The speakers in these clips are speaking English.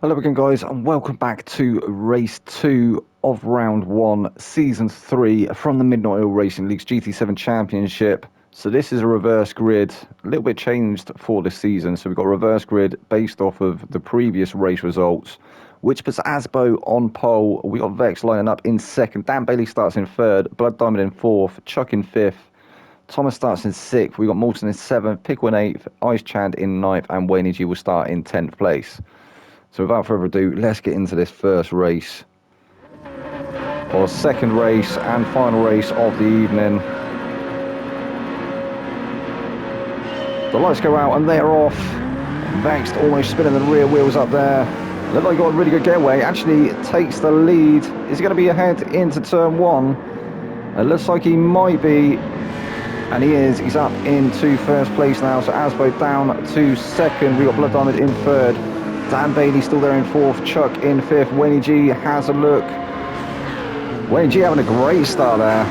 Hello again, guys, and welcome back to race 2 of round 1, season 3 from the Midnight Oil Racing League's GT7 Championship. So this is a reverse grid, a little bit changed for this season. So we've got a reverse grid based off of the previous race results, which puts Asbo on pole. We got Vex lining up in second, Dan Bailey starts in third, Blood Diamond in fourth, Chuck in fifth, Thomas starts in sixth, we got Morton in seventh, Pickle in eighth, Ice Chand in ninth, and Wayne G will start in 10th place. So without further ado, let's get into this first race, or second race and final race of the evening. The lights go out and they're off. Vex almost spinning the rear wheels up there. Look like he got a really good getaway. Actually takes the lead. Is he going to be ahead into turn 1? It looks like he might be. And he is. He's up into first place now. So Asbo down to second. We got Blood Diamond in third. Dan Bailey still there in fourth, Chuck in fifth, Wayne G has a look. Wayne G having a great start there.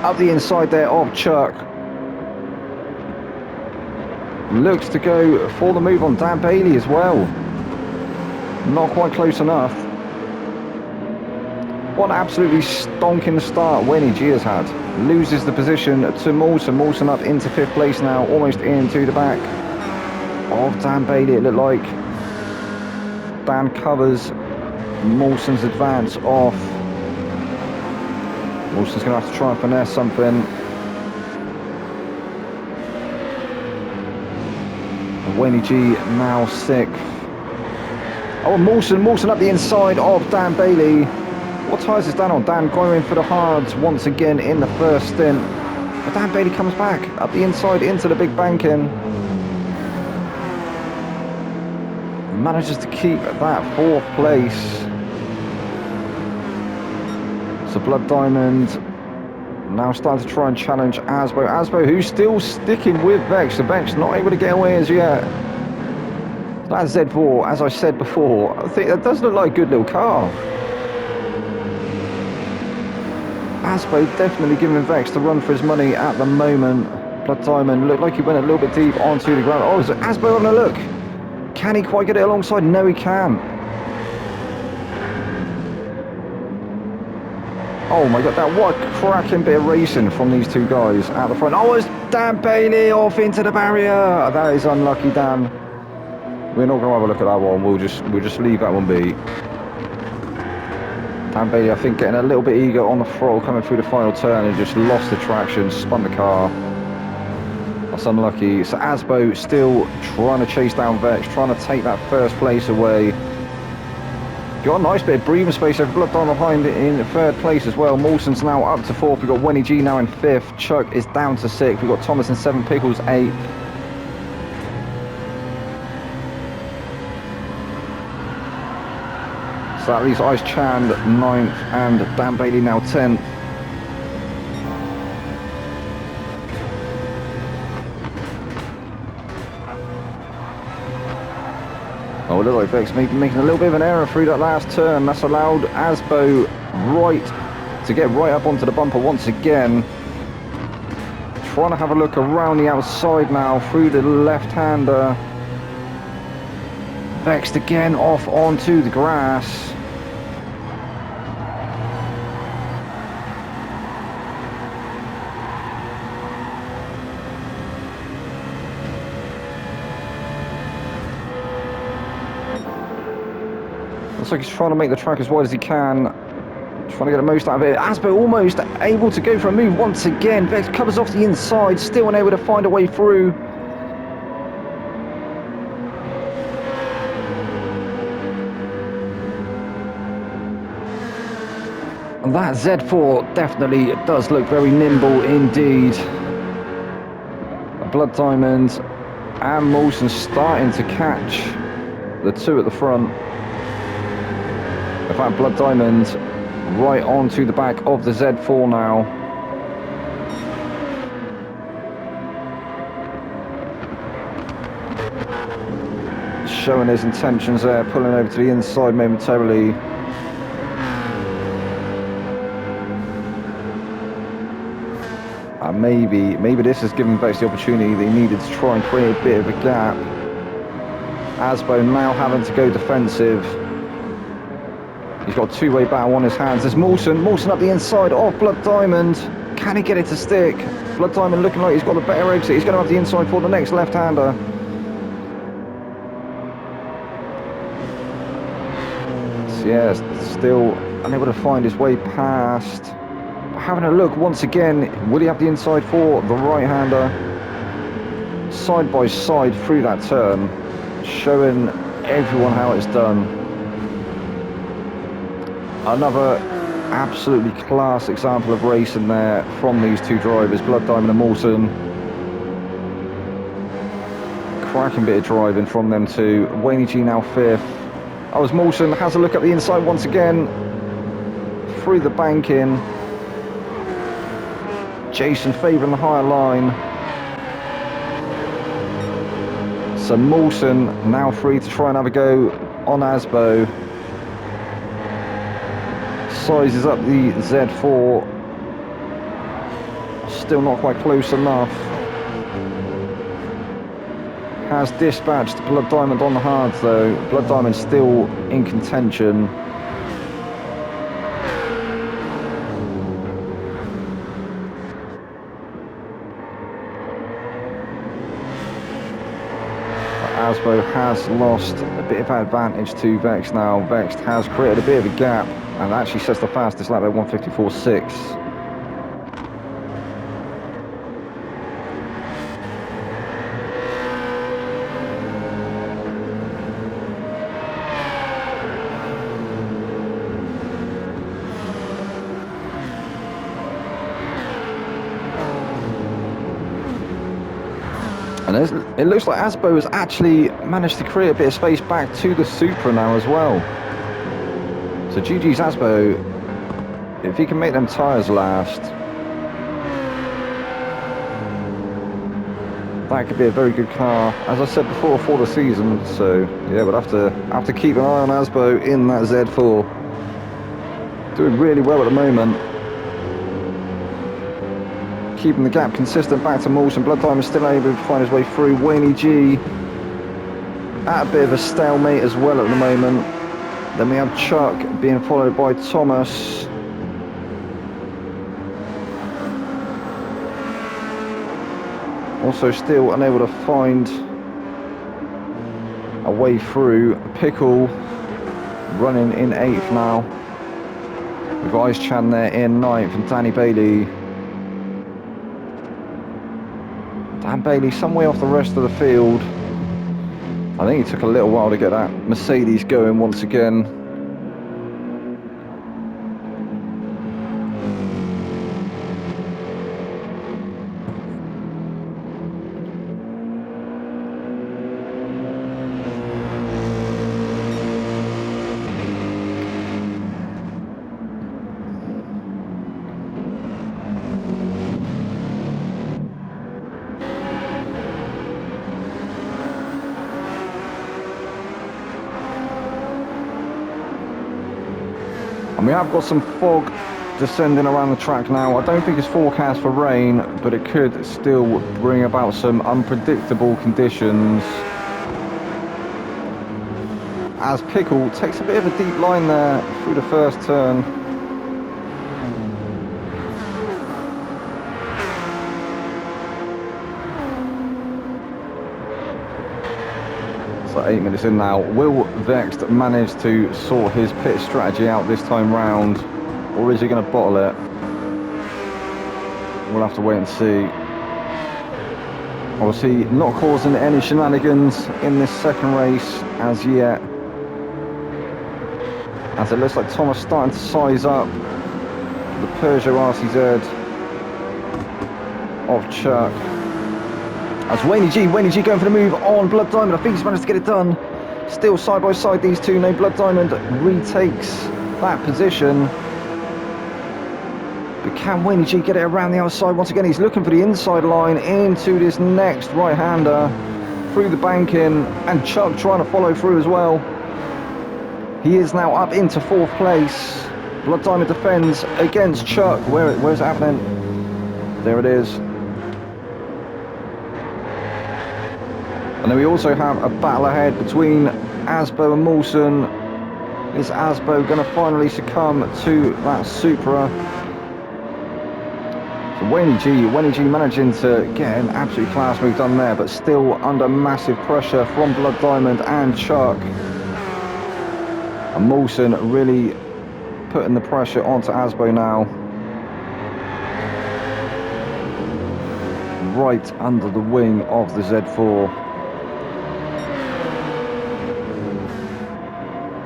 Up the inside there of Chuck. Looks to go for the move on Dan Bailey as well. Not quite close enough. What an absolutely stonking start Wayne G has had. Loses the position to Mawson. Mawson up into fifth place now, almost into the back of Dan Bailey, it looked like. Dan covers Mawson's advance off. Mawson's going to have to try and finesse something. Wayne G now sixth. Oh, Mawson up the inside of Dan Bailey. What tyres is Dan on? Dan going in for the hards once again in the first stint. But Dan Bailey comes back up the inside into the big banking. Manages to keep that fourth place. So Blood Diamond now starting to try and challenge Asbo. Asbo, who's still sticking with Vex. The Vex not able to get away as yet. That Z4, as I said before, I think that does look like a good little car. Asbo definitely giving Vex the run for his money at the moment. Blood Diamond looked like he went a little bit deep onto the ground. Oh, is Asbo having a look? Can he quite get it alongside? No, he can. Oh my god, what a cracking bit of racing from these two guys at the front. Oh, it's Dan Bailey off into the barrier. That is unlucky, Dan. We're not going to have a look at that one. We'll just leave that one be. Dan Bailey, I think, getting a little bit eager on the throttle coming through the final turn and just lost the traction, spun the car. That's unlucky. So Asbo still trying to chase down Vex, trying to take that first place away. Got a nice bit of breathing space over Blood Diamond behind in third place as well. Mawson's now up to fourth. We've got Wenny G now in fifth. Chuck is down to sixth. We've got Thomas in seventh. Pickles eighth. So that leaves Ice Chand ninth and Dan Bailey now 10th. Oh, it looks like Vex making a little bit of an error through that last turn. That's allowed Asbo to get right up onto the bumper once again. Trying to have a look around the outside now through the left-hander. Vex again off onto the grass. Looks like he's trying to make the track as wide as he can. Trying to get the most out of it. Asbo almost able to go for a move once again. Vex covers off the inside, still unable to find a way through. And that Z4 definitely does look very nimble indeed. Blood Diamond and Mawson starting to catch the two at the front. In fact, Blood Diamond right onto the back of the Z4 now. Showing his intentions there, pulling over to the inside momentarily. And maybe this has given Vex the opportunity that he needed to try and create a bit of a gap. Asbo now having to go defensive. He's got a two-way battle on his hands. There's Mawson up the inside of Blood Diamond. Can he get it to stick? Blood Diamond looking like he's got the better exit. He's going to have the inside for the next left-hander. So yeah, still unable to find his way past. Having a look once again, will he have the inside for the right-hander? Side by side through that turn, showing everyone how it's done. Another absolutely class example of racing there from these two drivers, Blood Diamond and Mawson. Cracking bit of driving from them two. Wayne G now fifth. Oh, as Mawson has a look at the inside once again. Through the banking. Jason favouring the higher line. So Mawson now free to try and have a go on Asbo. Sizes up the Z4. Still not quite close enough. Has dispatched Blood Diamond on the hards though. Blood Diamond still in contention. Asbo has lost a bit of advantage to Vex now. Vex has created a bit of a gap and actually sets the fastest lap at 1:54.6. And it looks like Asbo has actually managed to create a bit of space back to the Supra now as well. So GG's Asbo, if he can make them tyres last, that could be a very good car, as I said before, for the season. So yeah, we'll have to keep an eye on Asbo in that Z4. Doing really well at the moment. Keeping the gap consistent back to Mawson. Blood Diamond still able to find his way through. Wayne G at a bit of a stalemate as well at the moment. Then we have Chuck being followed by Thomas. Also still unable to find a way through. Pickle running in 8th now. With Ice Chan there in 9th and Danny Bailey. Dan Bailey some way off the rest of the field. I think it took a little while to get that Mercedes going once again. And we have got some fog descending around the track now. I don't think it's forecast for rain, but it could still bring about some unpredictable conditions. As Pickle takes a bit of a deep line there through the first turn. So 8 minutes in now. Will Vext manage to sort his pit strategy out this time round, or is he going to bottle it? We'll have to wait and see. Obviously not causing any shenanigans in this second race as yet, as it looks like Thomas starting to size up the Peugeot RCZ of Chuck. As Wayne G going for the move on Blood Diamond. I think he's managed to get it done. Still side by side these two. No, Blood Diamond retakes that position. But can Wayne G get it around the outside? Once again, he's looking for the inside line into this next right-hander through the banking, and Chuck trying to follow through as well. He is now up into 4th place. Blood Diamond defends against Chuck. Where's it happening? There it is. And then we also have a battle ahead between Asbo and Mawson. Is Asbo going to finally succumb to that Supra? So Wayne G managing to get an absolute class move done there, but still under massive pressure from Blood Diamond and Chuck. And Mawson really putting the pressure onto Asbo now. Right under the wing of the Z4.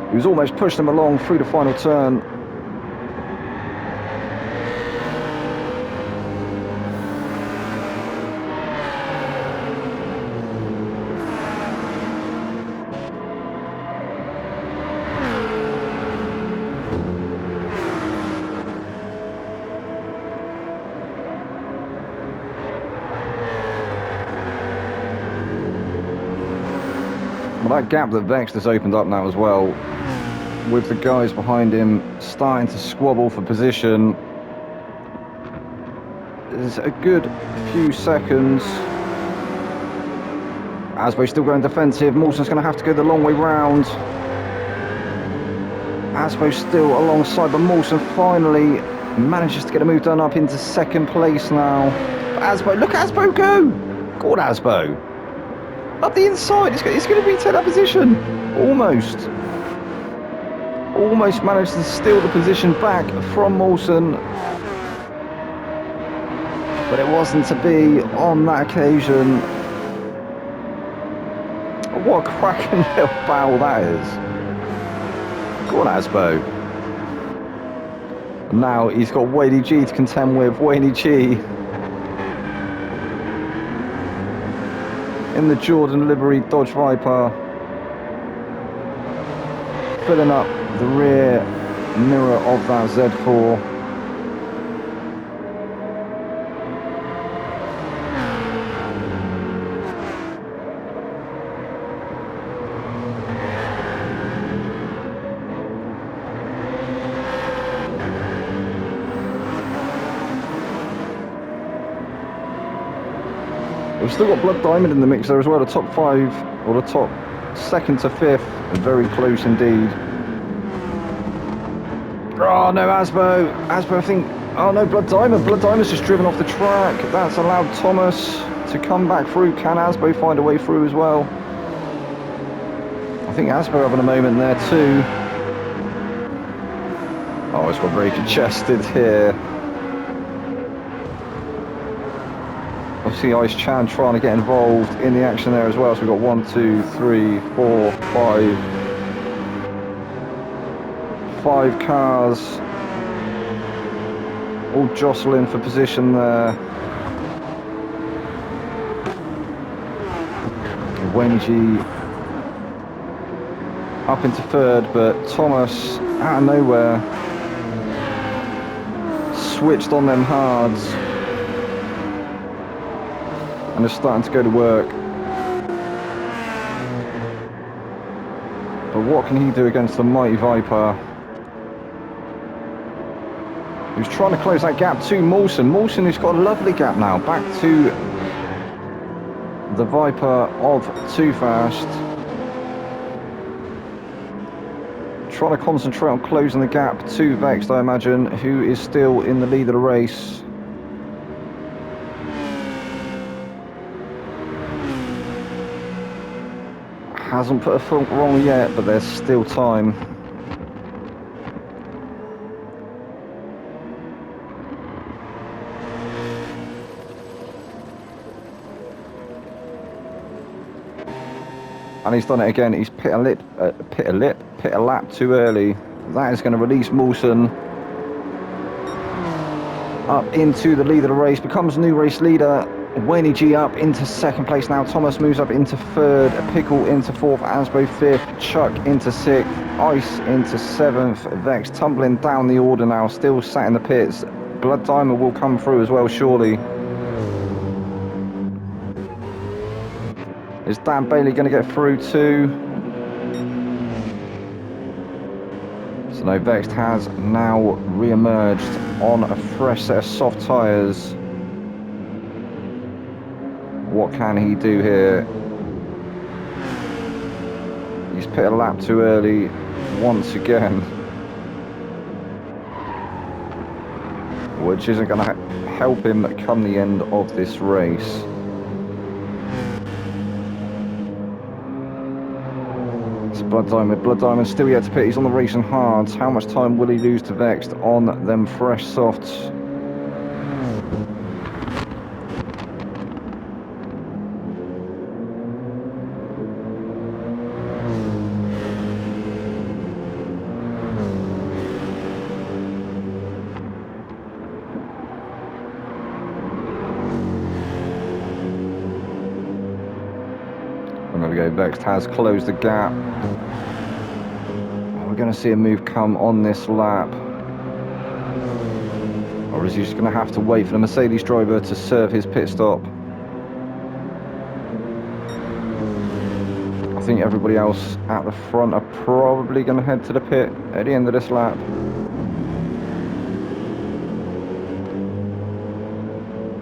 He was almost pushed him along through the final turn. Well, that gap that Vex has opened up now as well, with the guys behind him starting to squabble for position. There's a good few seconds. Asbo still going defensive. Mawson's going to have to go the long way round. Asbo still alongside, but Mawson finally manages to get a move done up into second place now. Asbo, look at Asbo go! Go on, Asbo. Up the inside, it's going to retake that position. Almost managed to steal the position back from Mawson. But it wasn't to be on that occasion. What a cracking little foul that is. Go on, Asbo. And now he's got Wayne G to contend with. Wayne G in the Jordan livery Dodge Viper, filling up the rear mirror of that Z4. We've still got Blood Diamond in the mix there as well. The top 5, or the top 2nd to 5th, are very close indeed. Oh no, Asbo, I think, oh no, Blood Diamond's just driven off the track. That's allowed Thomas to come back through. Can Asbo find a way through as well? I think Asbo having a moment there too. Oh, it's got very congested here. Obviously Ice Chan trying to get involved in the action there as well. So we've got 1, 2, 3, 4, 5 cars all jostling for position there. Wenji up into 3rd, but Thomas out of nowhere switched on them hards and is starting to go to work. But what can he do against the mighty Viper? He's trying to close that gap to Mawson. Mawson has got a lovely gap now, back to the Viper of Too Fast. Trying to concentrate on closing the gap to Vexed, I imagine, who is still in the lead of the race. Hasn't put a foot wrong yet, but there's still time. And he's done it again. He's pit a lap too early. That is going to release Mawson up into the lead of the race. Becomes new race leader. Wayne G up into 2nd place now. Thomas moves up into 3rd. Pickle into 4th. Asbo 5th. Chuck into 6th. Ice into 7th. Vex tumbling down the order now. Still sat in the pits. Blood Diamond will come through as well, surely. Is Dan Bailey going to get through too? So no, Vexed has now re-emerged on a fresh set of soft tyres. What can he do here? pit a lap too early once again, which isn't going to help him come the end of this race. It's Blood Diamond. Blood Diamond still yet to pit. He's on the racing hards. How much time will he lose to Vexed on them fresh softs? And there we go. Vexed has closed the gap. We're going to see a move come on this lap. Or is he just going to have to wait for the Mercedes driver to serve his pit stop? I think everybody else at the front are probably going to head to the pit at the end of this lap.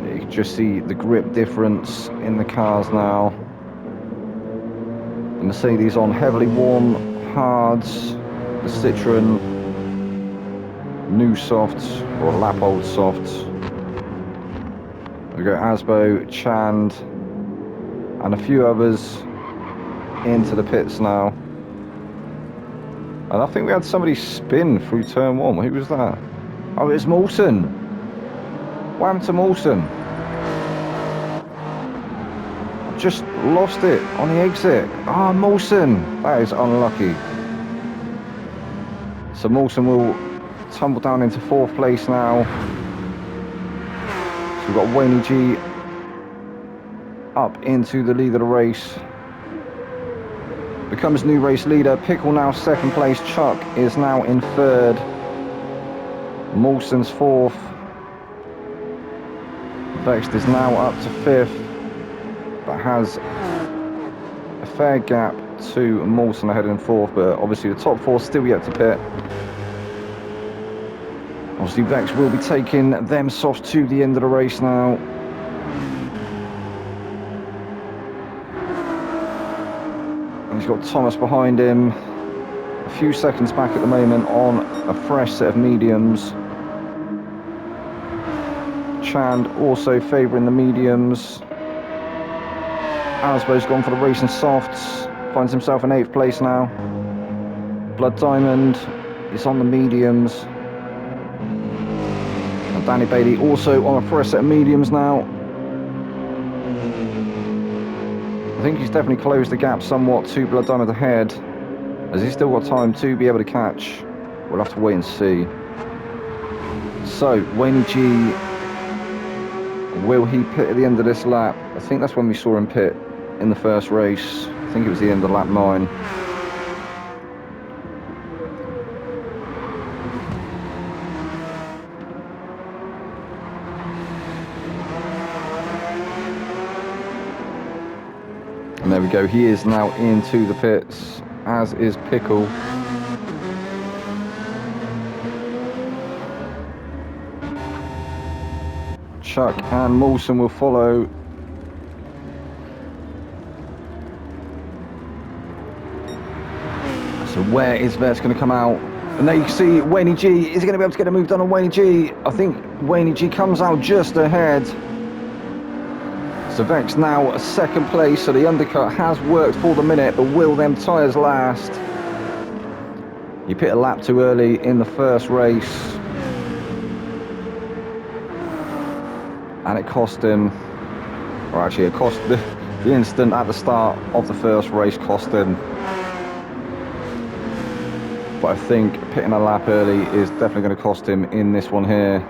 You can just see the grip difference in the cars now. The Mercedes on heavily worn hards. The Citroen new softs, or lap old softs. We go Asbo, Chand, and a few others into the pits now. And I think we had somebody spin through turn one. Who was that? Oh, it's Mawson. What happened to Mawson? I've just lost it on the exit. Ah, Mawson. That is unlucky. So Mawson will tumble down into 4th place now. So we've got Wayne G up into the lead of the race. Becomes new race leader. Pickle now 2nd place. Chuck is now in 3rd. Mawson's 4th. Vexed is now up to 5th, but has a fair gap to Mawson ahead in 4th, but obviously the top 4 still yet to pit. Obviously Vex will be taking them softs to the end of the race now. And he's got Thomas behind him, a few seconds back at the moment on a fresh set of mediums. Chand also favouring the mediums. Asbo's gone for the racing softs, finds himself in 8th place now. Blood Diamond is on the mediums. And Danny Bailey also on a fresh set of mediums now. I think he's definitely closed the gap somewhat to Blood Diamond ahead. Has he still got time to be able to catch? We'll have to wait and see. So, Wayne G, will he pit at the end of this lap? I think that's when we saw him pit in the first race. I think it was the end of lap 9. And there we go, he is now into the pits, as is Pickle. Chuck and Mawson will follow. So where is Vets going to come out? And there you can see Wayne G. Is he going to be able to get a move done on Wayne G? I think Wayne G comes out just ahead. So Vex now a 2nd place, so the undercut has worked for the minute, but will them tyres last? He pit a lap too early in the first race. And it cost him, or actually it cost the instant at the start of the first race cost him. But I think pitting a lap early is definitely going to cost him in this one here.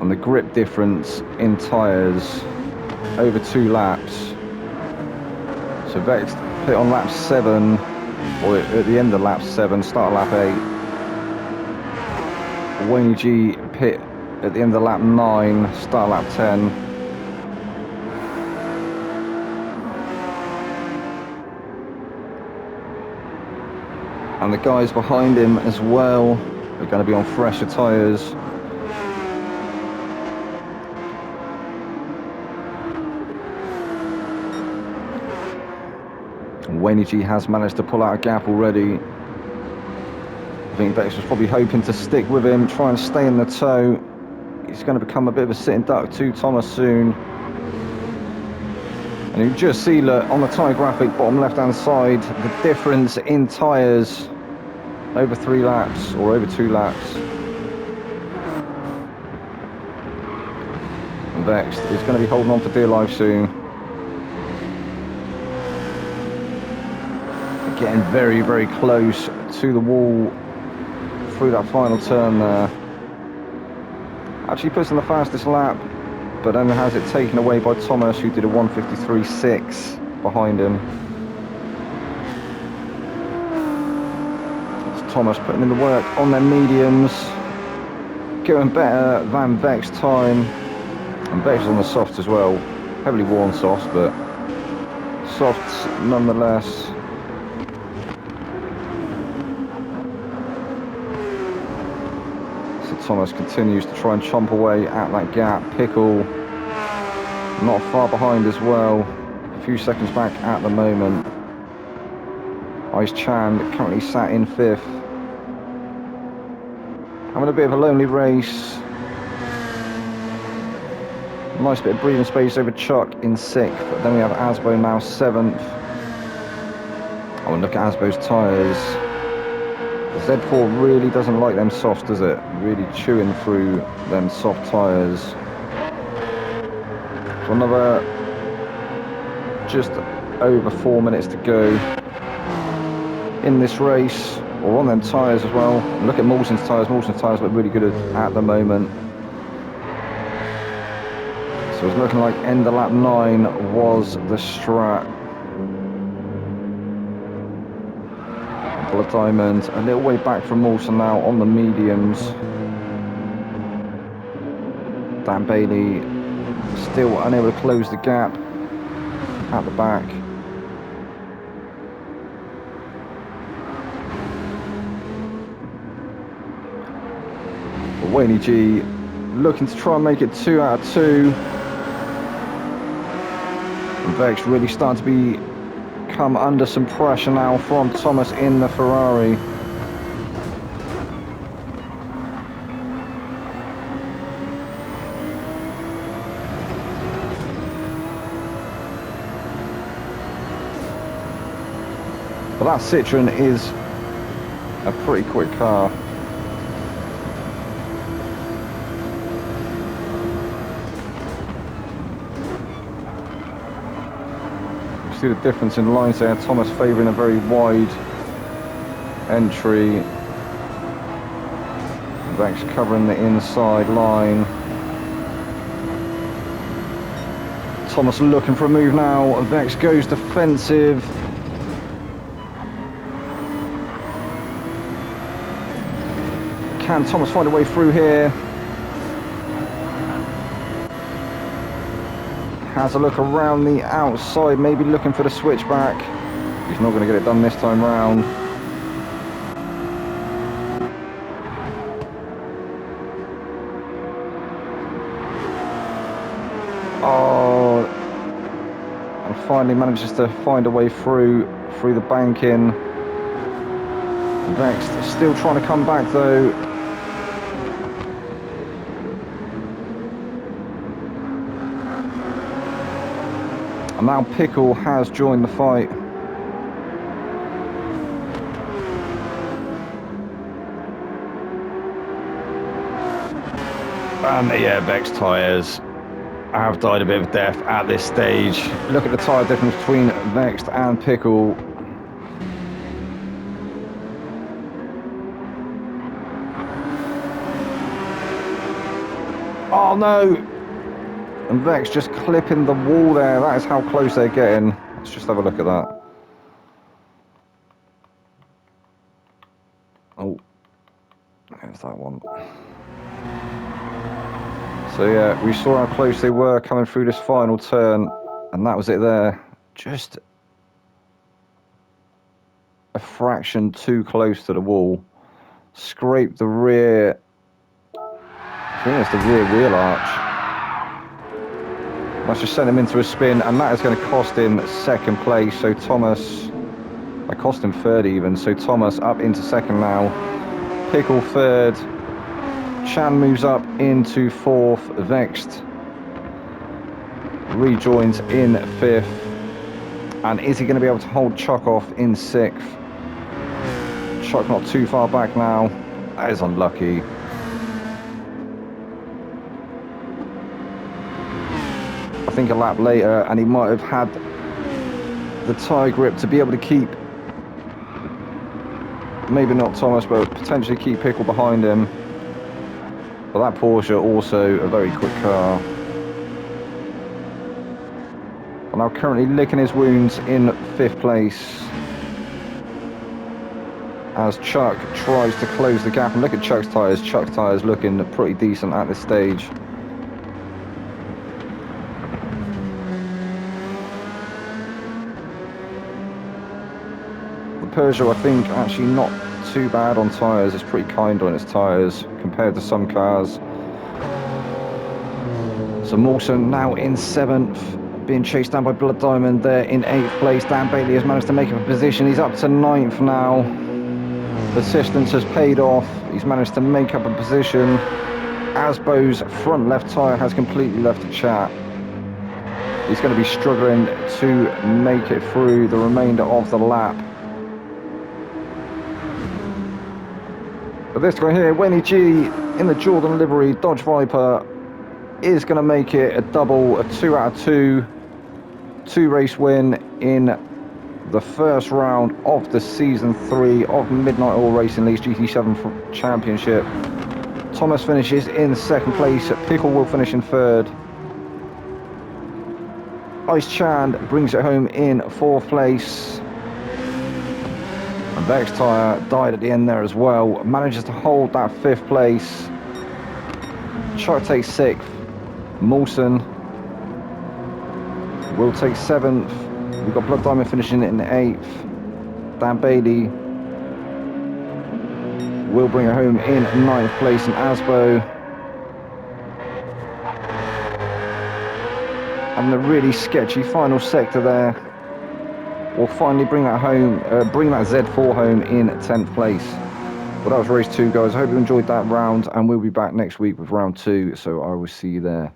And the grip difference in tyres over 2 laps. So Vex pit on lap 7, or at the end of lap 7, start lap 8. Wayne G pit at the end of lap 9, start lap 10. And the guys behind him as well are going to be on fresher tyres. Wayne G has managed to pull out a gap already. I think Bex was probably hoping to stick with him, try and stay in the tow. He's going to become a bit of a sitting duck to Thomas soon. And you can just see, look, on the tyre graphic, bottom left-hand side, the difference in tyres over 3 laps, or over 2 laps. And Vex is going to be holding on for dear life soon. Getting very, very close to the wall through that final turn there. Actually puts in the fastest lap, but then has it taken away by Thomas, who did a 1:53.6 behind him. It's Thomas putting in the work on their mediums, going better than Vex time, and Vex on the softs as well. Heavily worn softs, but softs nonetheless. Thomas continues to try and chomp away at that gap. Pickle not far behind as well, a few seconds back at the moment. Ice Chan currently sat in 5th. Having a bit of a lonely race. Nice bit of breathing space over Chuck in 6th, but then we have Asbo now 7th. Oh, and look at Asbo's tyres. Z4 really doesn't like them softs, does it? Really chewing through them soft tyres. So another just over 4 minutes to go in this race, or on them tyres as well. And look at Mawson's tyres. Mawson's tyres look really good at the moment. So it's looking like end of lap 9 was the strat. Blood Diamond a little way back from Mawson now on the mediums. Dan Bailey still unable to close the gap at the back. But Wayne G looking to try and make it 2 out of 2. And Vex really starting to be come under some pressure now from Thomas in the Ferrari. But that Citroen is a pretty quick car. See the difference in lines there. Thomas favouring a very wide entry. Vex covering the inside line. Thomas looking for a move now. Vex goes defensive. Can Thomas find a way through here? Has a look around the outside, maybe looking for the switchback. He's not going to get it done this time round. Oh, and finally manages to find a way through the banking. Vex still trying to come back though. And now Pickle has joined the fight. And the Vex tyres have died a bit of death at this stage. Look at the tyre difference between Vex and Pickle. Oh no! And Vex just clipping the wall there. That is how close they're getting. Let's just have a look at that. Oh, there's that one. So yeah, we saw how close they were coming through this final turn, and that was it there. Just a fraction too close to the wall. Scraped the rear, I think it's the rear wheel arch. That's just sent him into a spin, and that is going to cost him second place. So Thomas That cost him third even, so Thomas up into second now. Pickle third. Chan moves up into fourth. Vexed rejoins in fifth. And is he going to be able to hold Chuck off in sixth? Chuck not too far back now. That is unlucky. I think a lap later, and he might have had the tyre grip to be able to keep, maybe not Thomas, but potentially keep Pickle behind him. But that Porsche also a very quick car. But now currently licking his wounds in fifth place, as Chuck tries to close the gap. And look at Chuck's tyres. Chuck's tyres looking pretty decent at this stage. The Peugeot, I think, actually not too bad on tyres. It's pretty kind on its tyres compared to some cars. So Mawson now in seventh, being chased down by Blood Diamond there in eighth place. Dan Bailey has managed to make up a position. He's up to ninth now. Persistence has paid off. He's managed to make up a position. Asbo's front left tyre has completely left the chat. He's going to be struggling to make it through the remainder of the lap. But this guy here, Winnie G, in the Jordan livery, Dodge Viper, is going to make it a double, a 2 out of 2, 2-race win in the first round of the Season 3 of Midnight Oil Racing League's GT7 Championship. Thomas finishes in second place. Pickle will finish in third. Ice Chand brings it home in fourth place. And Vex Tyre died at the end there as well. Manages to hold that fifth place. Chuck takes sixth. Mawson will take seventh. We've got Blood Diamond finishing in eighth. Dan Bailey will bring it home in ninth place. And Asbo, and the really sketchy final sector there, will finally bring that home, bring that Z4 home in 10th place. Well, that was race 2, guys. I hope you enjoyed that round, and we'll be back next week with round 2, so I will see you there.